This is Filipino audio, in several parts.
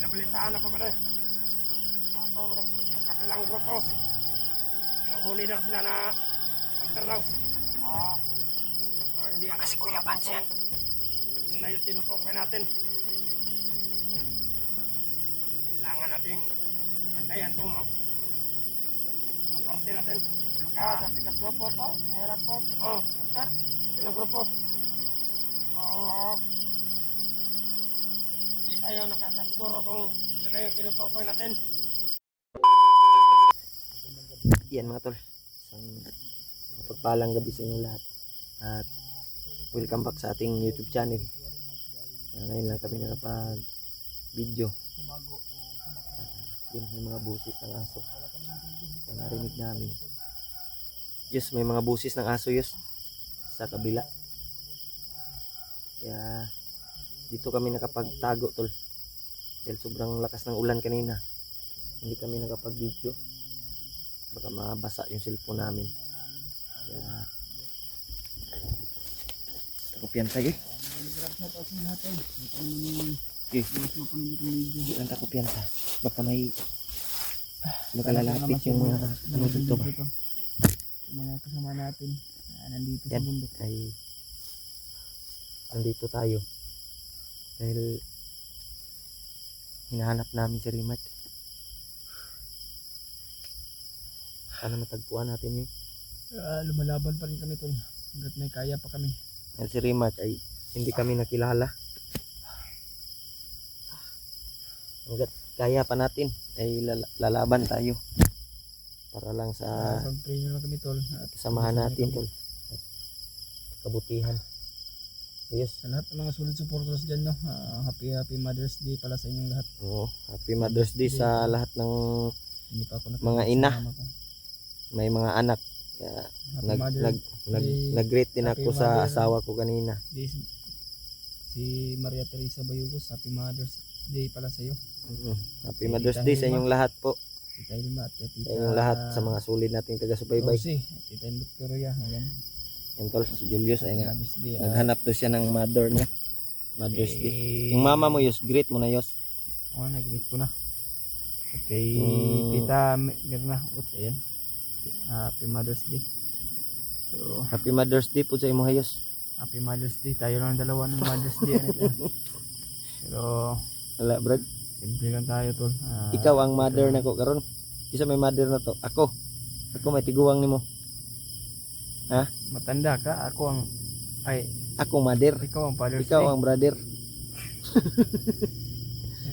nabalitaan ako pare. Ako pare, yung kabilang grupo. Pinahuli daw sila na hunter daw. Pero hindi kasi Kuya Bansen. Yun na yung tinutukoy natin. Kailangan nating bantayan itong norte natin. Sabi ka grupo to, mayroon po. Oo, Hunter. kabilang grupo. Oo. Hindi tayo nakakasiguro kung ano na yung tinutukoy natin. Yan mga tol, isang mapagpalang gabi sa inyo lahat at welcome back sa ating YouTube channel. Ngayon lang kami nakapag video. Yun, may mga busis ng aso na narinig namin. Yes, may mga busis ng aso yes sa kabila. Kaya dito kami nakapagtago tol dahil sobrang lakas ng ulan kanina, hindi kami nakapag video, baka mabasa yung cellphone namin. Kaya takupyan tayo hindi lang takupyan ta, baka may baka lalapit yung mga ano dito ba, Mga kasama natin nandito sa yan bundok. ay nandito tayo dahil hinahanap namin si Rimac. Sana matagpuan natin yun. Lumalaban pa rin kami tol, hanggat may kaya pa kami. Dahil si Rimac ay hindi kami nakilala. Hanggat kaya pa natin ay lalaban tayo para lang sa Pag-pray na lang kami tol at kasamahan natin tol at kabutihan. Yes. sa lahat ng mga solid supporters dyan no, happy Mother's Day pala sa inyong lahat. Oo, happy Mother's Day sa lahat ng Hindi pa ako mga ina. nakakasama ko. may mga anak. Kaya Happy Mother's Day. nag-greet din Happy ako sa Mother- asawa ko kanina. Day si Maria Teresa Bayugos, happy Mother's Day pala sa iyo. Happy Mother's Day sa inyong lahat po. Tita Ilma at Tita Sa inyong lahat sa mga solid nating taga-subaybay. Rosie at Tita Victoria. Ayan. Yan tol, si Julius ay Mother's Day. naghanap to siya ng mother niya. Mother's Day. Kay- Yung mama mo Yus, greet mo na Yus. nag-greet ko na. At kay Mm. Tita Mirna Ut, ayan. Happy Mother's Day. So, Happy Mother's Day po sa imo Yus. Happy Mother's Day. Tayo lang dalawa ng Mother's Day. Pero, Wala brad. simple lang tayo tol. Ikaw ang mother nako karon. Kisa may mother na to. Ako may tiguwang nimo. Ha? Matanda ka, ako ang, Ako mother. ikaw ang Father's Ikaw Day. ang brother.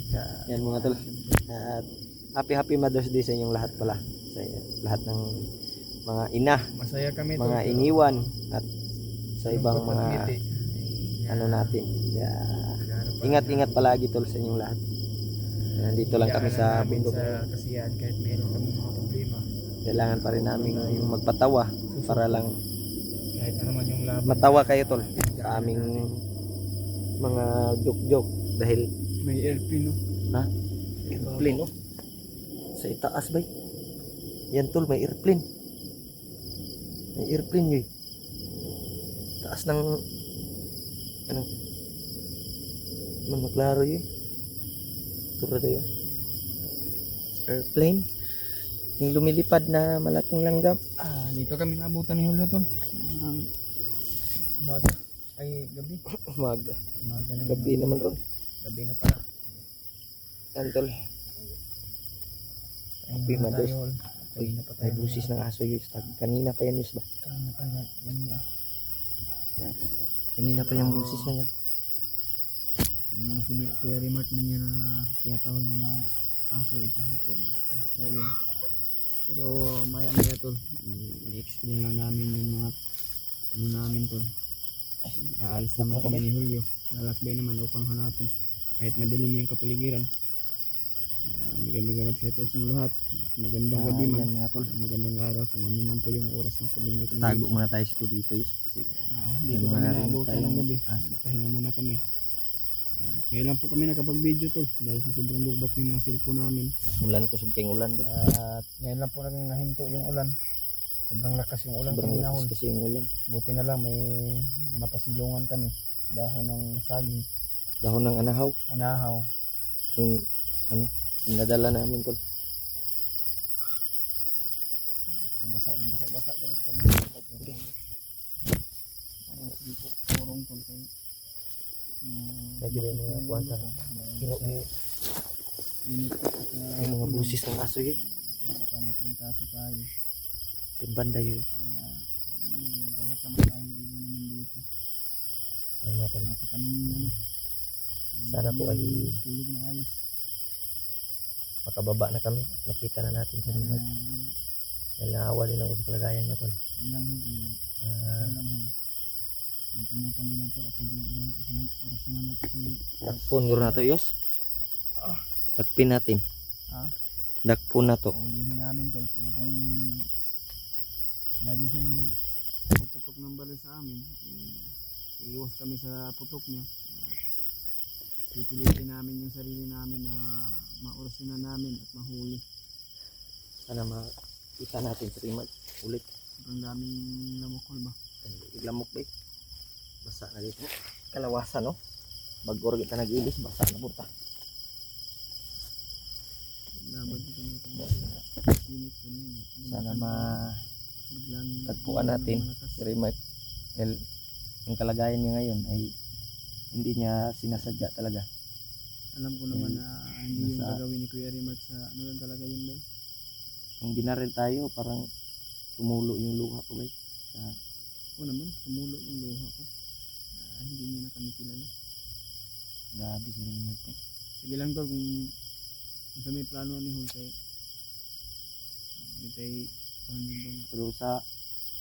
Ka- Yan mga tol. At happy Mother's Day sa inyong lahat pala. Sa lahat ng mga ina, Masaya kami tol. mga pero iniwan at sa ibang lungkot at mga ngiti. ano natin. Kaya Gano'n pa- ingat-ingat palagi tol sa inyong lahat. Nandito lang kami Iyakan sa namin bundok. sa kasiyahan kahit mayroon kami mga problema. Kailangan pa rin namin yung magpatawa para lang Kahit ano man yung laban. matawa kayo tol sa aming mga joke-joke dahil May airplane no. ha? Airplane oh. Sa itaas bay. Yan tol, may airplane. May airplane yun. Taas ng ano? Maklaro yun. Tura tayo. Airplane. Yung lumilipad na malaking langgam. Dito kami nabutan ni Julio tol. Umaga. Ay, gabi. Umaga. Umaga na Gabi naman ron. Gabi na pala. Yan tol. Happy Mother's Day. Kanina pa May tayo. busis ng aso yun. Kanina pa yan yus ba? Kanina pa yan. Kanina pa yung busis na yan. Si Kuya Remark man yan na tinatawag ng aso, isa na po na siya yun. Pero maya tol, i-explain lang namin yung mga ano namin tol. Aalis naman kami ni Julio. Lalakbay naman upang hanapin. Kahit madilim yung kapaligiran. Bigyan shout out sa inyo lahat. Magandang gabi man. Yan mga tol. Magandang araw kung ano man po yung oras na po ninyo tumingin. Tago muna tayo siguro dito yus. Kasi Dito mga kami narinig naabutan tayong ng gabi. aso. Pahinga muna kami. At ngayon lang po kami nakapag-video tol. Dahil sa sobrang lugbat yung mga cellphone namin. ulan ko subking ulan. At ngayon lang po naging nahinto yung ulan. Sobrang lakas yung ulan Sobrang kanina. lakas kasi yung ulan. Buti na lang may mapasilungan kami. Dahon ng saging, Dahon ng anahaw. anahaw. Yung pinadala namin tol. Nabasa ganun kami. Okay. Parang sige po, purong tol kay Medyo rin mga kuwan sa may mga busis ng aso yun. Nakatrangkaso tayo. Doon banda yun. Gamot naman tayo namin dito. Yan mga tol. Wala pa kaming Sana po ay tulog na ayos. makababa na kami. Makita na natin si Rimart. Dahil naawa din ako sa kalagayan niya tol. Ilanghol kayo. Ilanghol. Ang kamutan din nato at yung orasyon na nato si Dakpon guro na to yos. Dakpin natin. ah, Dakpon na to. paulihin namin tol. Pero kung lagi siyang puputok ng baril sa amin, iiwas kami sa putok niya. Pipilitin namin yung sarili namin na maorasyonan namin at mahuli. Sana makita natin si Rimart ulit. Sobrang daming lamokol ba? Lamok ba eh. Basa na dito. Kalawasan no. Bagor kita nag-ilis. Basa na po ta. Labad dito na kung init ko niyan. Sana Biglang tagpuan natin malakas. si Rimart. Dahil yung kalagayan niya ngayon ay hindi niya sinasadya talaga. Alam ko naman na hindi yung nasa- gagawin ni Kuya Rimart sa ano lang talaga yun ba? Nung binaril tayo parang tumulo yung luha ko ba eh. Oo naman, tumulo yung luha ko. Hindi niya na kami kilala. Grabe si Rimart eh. Sige lang tol kung sa may plano ni Hulkay. Hindi tayo kuhan yun ba nga. Pero sa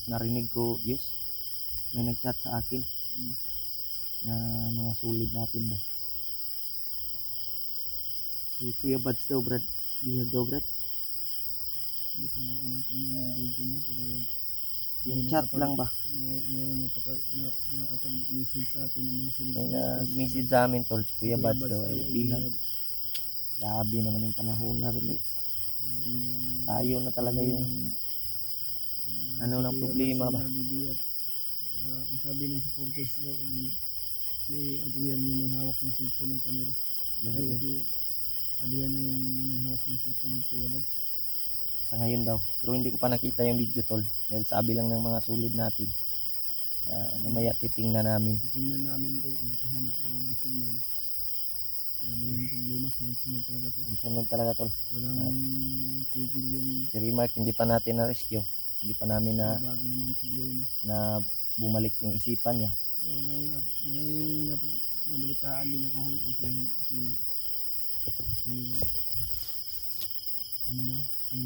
narinig ko, yes, may nag-chat sa akin Mm. na mga sulid natin ba. Si Kuya Bads daw, Brad. Bihag daw, Brad. Hindi pa nga ako natingnan yung video niya pero Yung may chat nakapag- lang ba? meron nakapag-message sa atin ng mga sulit. May nag-message sa amin, tol. Si Kuya Bads daw ay bihag. Grabe naman yung panahon na rin. Eh. Tayo na talaga yung ano ng problema ba? Ang sabi ng supporters daw, si Adrian yung may hawak ng cellphone ng camera. Yan, Ay, yan. si Adrian na yung may hawak ng cellphone ni Kuya Bads. Sa ngayon daw. Pero hindi ko pa nakita yung video, tol. Dahil sabi lang ng mga sulid natin. Mamaya titingnan namin. Titingnan namin tol kung makahanap kami ng signal. Grabe yung problema, sunod-sunod talaga tol. Yung sunod talaga, tol. Walang tigil yung Si Rimark, hindi pa natin na-rescue. Hindi pa namin may bago naman problema. na bumalik yung isipan niya. Pero may nabalitaan din ako si ano daw, si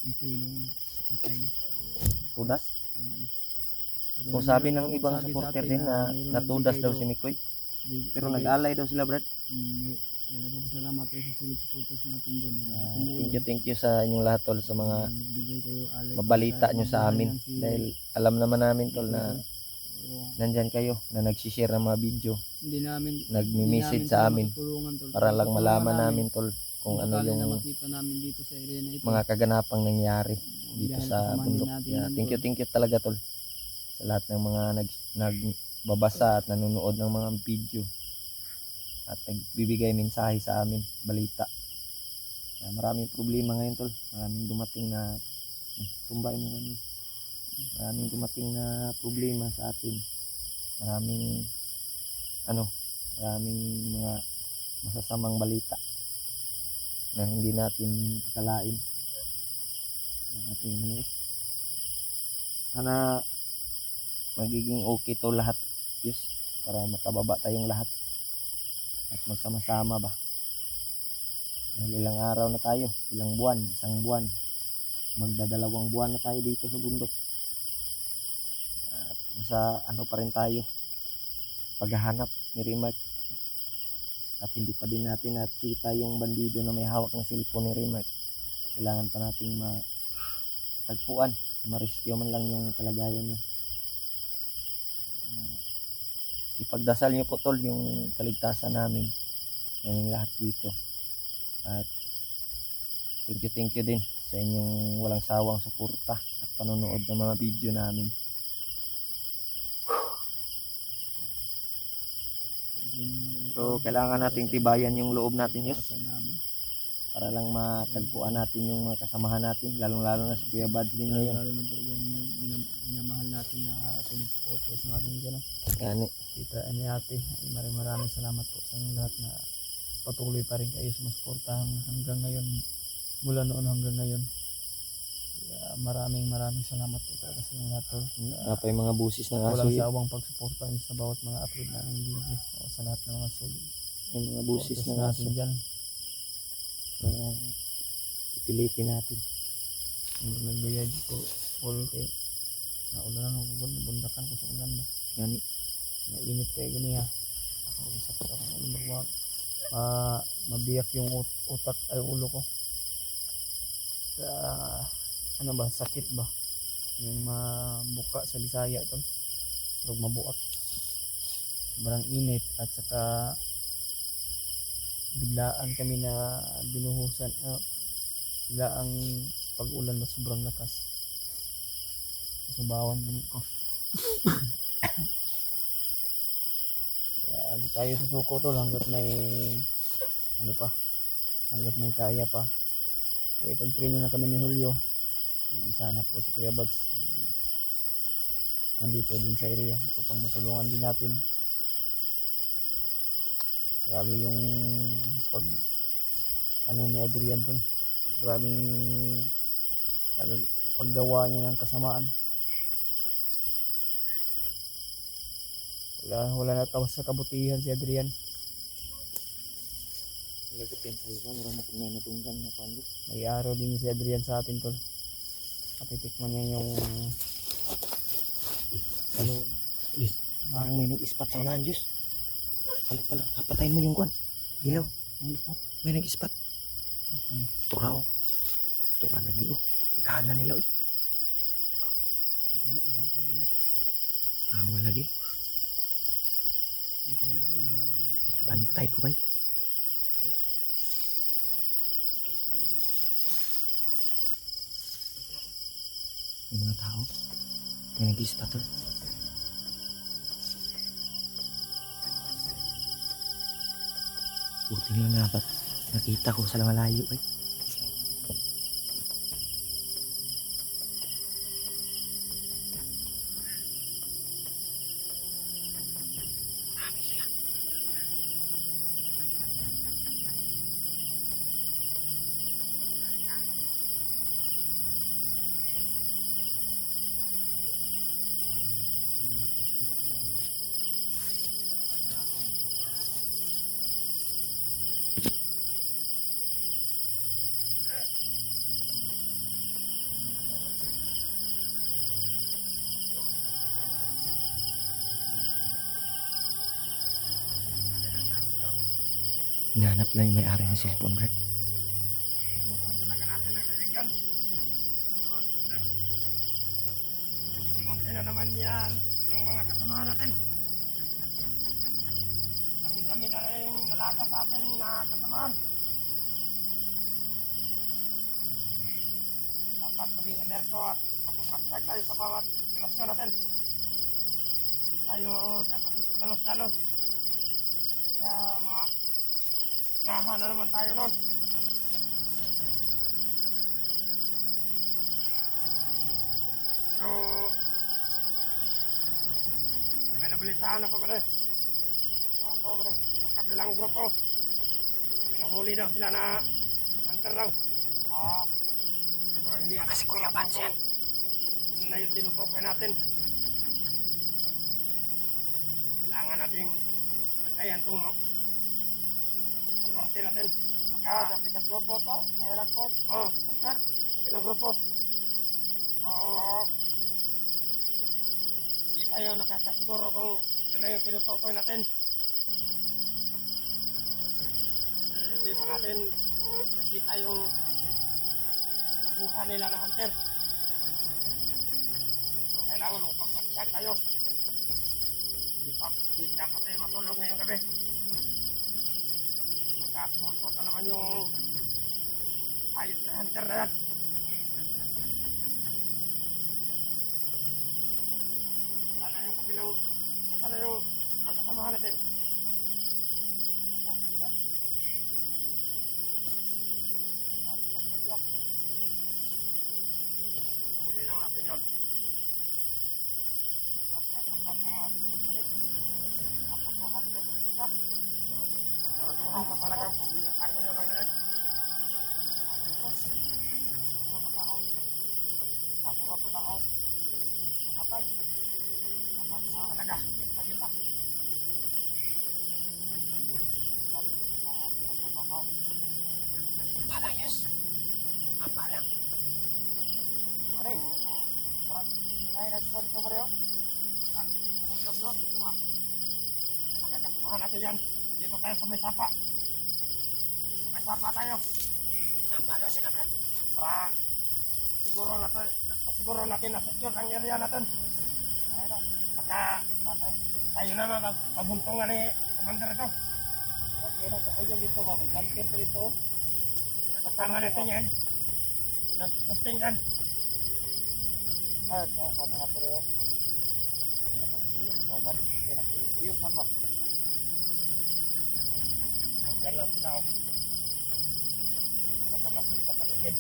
Mikoy daw na patay na. Tudas. Mm. Pero Kung sabi ng sabi ibang sa supporter atin din na mayroong natudas nagbigay daw si Mikoy. Pero nag-alay daw sila, Brad. Kaya nagpapasalamat tayo sa sulit supporters natin dyan. Tumulong. Thank you sa inyong lahat, tol, sa mga Nagbigay kayo alay. mabalita nyo sa amin. Si- Dahil alam naman namin, tol, na Oo. nandyan kayo, na nagsishare ng mga video, Hindi namin nagmi-message sa amin para lang malaman namin, tol, kung ano na yung makita namin dito sa arena ito. mga kaganapang nangyari dito Dahil sa kasama din bundok. natin Yeah, yan, thank you talaga, tol, sa lahat ng mga nagbabasa at nanonood ng mga video at nagbibigay mensahe sa amin, balita. Maraming problema ngayon, tol. Maraming dumating na tumbay mo kanina. Maraming dumating na problema sa atin. Maraming mga masasamang balita na hindi natin akalain. Grabe naman eh. Sana magiging okay to lahat, yes, para makababa tayong lahat at magsama-sama ba. Dahil ilang araw na tayo, ilang buwan, isang buwan, magdadalawang buwan na tayo dito sa bundok. At nasa ano pa rin tayo, paghahanap ni Rimark. At hindi pa din natin nakita yung bandido na may hawak na cellphone ni Rimark. Kailangan pa natin matagpuan, ma-rescue man lang yung kalagayan niya. Ipagdasal niyo po, tol, yung kaligtasan naming lahat dito. At thank you din sa inyong walang sawang suporta at panonood ng mga video namin. Pag-bring nyo lang kami Pero kailangan nating tibayan yung loob natin, yes. Sa namin. Para lang matagpuan natin yung mga kasamahan natin, lalong-lalo na si Kuya Buds din ngayon. Lalo na po yung minamahal natin na solid supporters natin dyan. Gani. Tita ni ate, ay maraming salamat po sa inyong lahat na patuloy pa rin kayo sumusuporta hanggang ngayon, mula noon hanggang ngayon. Kaya maraming salamat po talaga sa inyong lahat, tol. Nga pa yung mga busis ng aso Walang yun. sawang pagsuporta niyo sa bawat mga upload namin video o sa lahat ng mga solid Yung mga busis supporters ng aso. natin dyan. Pipilitin natin. Yung nagbayadyo ko, all kay naulan ako, bundakan ko sa ulan ba. Gani. Mainit kayo gani ha. Ako sakit ako ng magwag. Mabiyak yung utak ay ulo ko. Sa ano ba, sakit ba? Yung mabuka sa Bisaya to. Huwag mabuak. Sobrang init at saka biglaan kami na binuhusan. Biglaang pag-ulan na sobrang lakas. Subawan kami ko. Kaya di tayo susuko tol hanggat may ano pa, hanggat may kaya pa. Kaya pag-pray nyo na kami ni Julio, isa na po si Kuya Buds, nandito din sa area upang matulungan din natin. Grabe yung ano ni Adrian tol, grabing paggawa niya ng kasamaan. Wala na tawas sa kabutihan si Adrian. Ilagutin sa iba, murang kung may natunggan na pandi. May araw din si Adrian sa atin tol. Matitikman niya yung Ano? Yes. Parang may nag-ispat sa unahan, Diyos. Pala. Kapatayin mo yung kwan. Gilaw. nag-ispat. May nag-ispat. Turaw. Tura lagi, oh. Pikahan na nila, oh. Awa lagi. Kabantay ko, bay. Yung mga tao. May nag-ispat, oh. Buti nila nga ba't nakita ko sa malayo, bay. Marami sila. Hinahanap lang yung may-ari ng cellphone, Brad. Subukan talaga natin ang lalagyan. Unti-unti na naman yan yung mga kasama natin. Dami-dami na rin nalaga sa atin na kasamahan. Dapat maging alerto at mapapagdag tayo sa bawat relasyon natin. Hindi tayo dapat magpadalos-dalos. Kaya mga unahan na naman tayo nun. Pero may nabalitaan na pa ba rin? Ako ba rin? Yung kabilang grupo. May nahuli daw sila na hunter daw. Pero hindi kasi Kuya Buds yan. Yun na yung tinutukoy natin. Kailangan nating bantayan itong norte natin. Baka dapat grupo to, may report. Oo, hunter. Kabilang grupo. Oo. Hindi tayo nakakasiguro kung yun na yung tinutukoy natin. Hindi pa natin nakita yung nakuha nila na hunter. So kailangan mo pagsaksyak tayo. Hindi dapat tayo matulog ngayong gabi. Magkasulpot na naman yung hayop na hunter na yan. Nasaan na yung kabilang, nasaan na yung kasamahan natin? Palayas. Apa lang. Pare, parang hinay nagsuan ito pare oh. Yan ang job dito ma. Yan, magkakasamahan natin yan. Dito tayo sa may sapa. Sa may sapa tayo. Sapa daw sila, Brad. Para masiguro natin na secure ang area natin. Ayun o. Baka tayo na pagbuntungan ni Commander ito. Okay na sa uyog ito, may bunker pa dito. Pagbuntungan natin yan. Nag-posting yan. Kauban na po rin. May nakapili ang kauban. Kaya nagpuyog man man. Nandiyan lang sila o. Nakamasid sa paligid.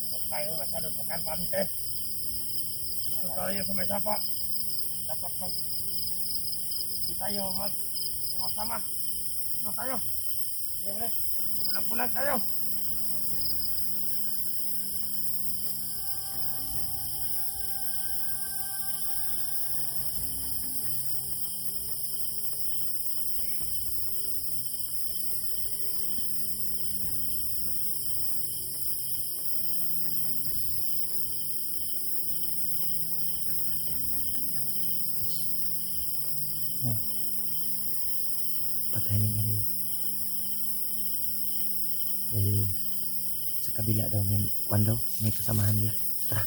Huwag tayo masyadong pagkanpante. Dito tayo sa may sapa. Dapat di tayo sama-sama. Dito tayo. Sige bre. Pulang-pulang tayo. Patay na yung area. Dahil sa kabila daw may kasamahan nila. Tara.